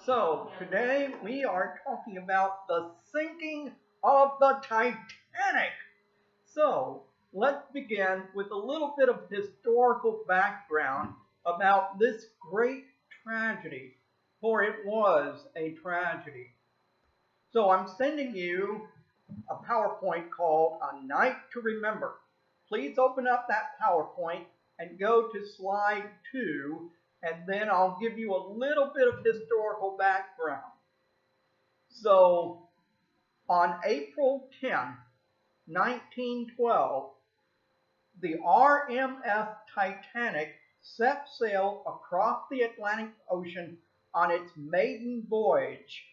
So, today we are talking about the sinking of the Titanic. So, let's begin with a little bit of historical background about this great tragedy, for it was a tragedy. So, I'm sending you a PowerPoint called A Night to Remember. Please open up that PowerPoint and go to slide 2, and then I'll give you a little bit of historical background. So, on April 10, 1912, the RMS Titanic set sail across the Atlantic Ocean on its maiden voyage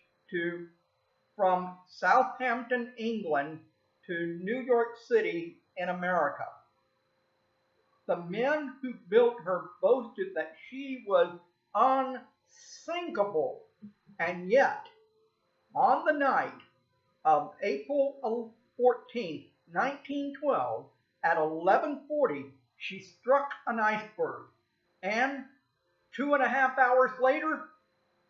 from Southampton, England to New York City in America. The men who built her boasted that she was unsinkable, and yet, on the night of April 14, 1912, at 11:40, she struck an iceberg, and 2.5 hours later,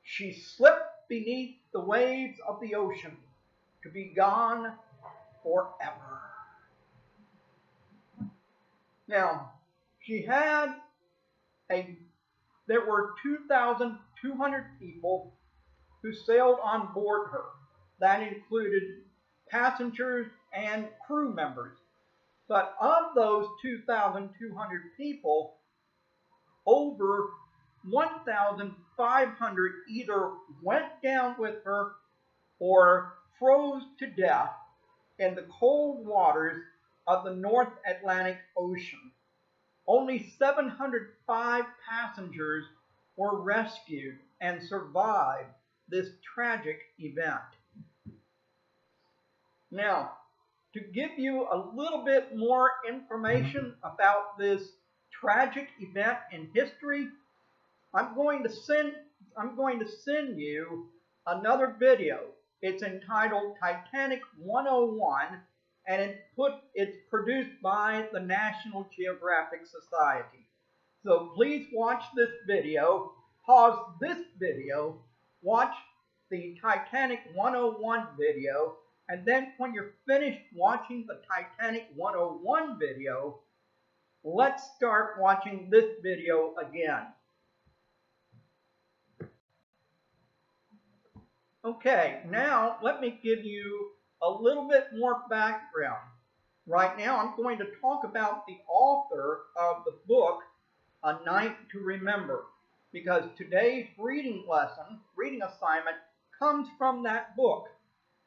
she slipped beneath the waves of the ocean to be gone forever. Now, there were 2,200 people who sailed on board her. That included passengers and crew members. But of those 2,200 people, over 1,500 either went down with her or froze to death in the cold waters of the North Atlantic Ocean. Only 705 passengers were rescued and survived this tragic event. Now, to give you a little bit more information about this tragic event in history, I'm going to send you another video. It's entitled Titanic 101, and it's produced by the National Geographic Society. So please watch this video, pause this video, watch the Titanic 101 video, and then when you're finished watching the Titanic 101 video, let's start watching this video again. Okay, now let me give you a little bit more background. Right now I'm going to talk about the author of the book, A Night to Remember, because today's reading assignment comes from that book.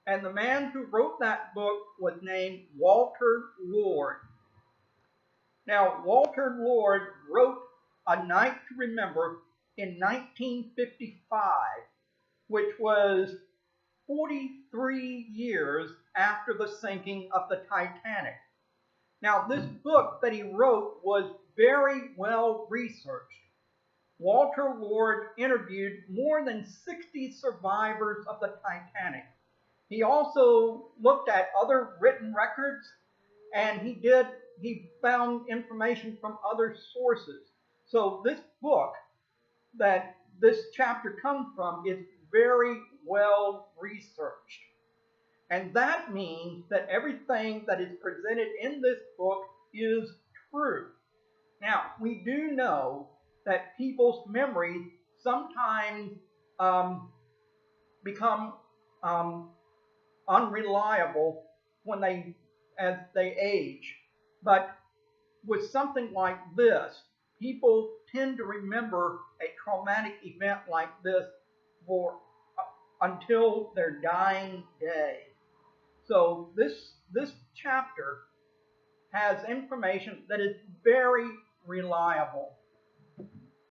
And the man who wrote that book was named Walter Lord. Now, Walter Lord wrote A Night to Remember in 1955, which was 43 years after the sinking of the Titanic. Now, this book that he wrote was very well researched. Walter Lord interviewed more than 60 survivors of the Titanic. He also looked at other written records, and he found information from other sources. So this book that this chapter comes from is very well researched. And that means that everything that is presented in this book is true. Now, we do know that people's memories sometimes become unreliable as they age. But with something like this, people tend to remember a traumatic event like this until their dying day. So this chapter has information that is very reliable.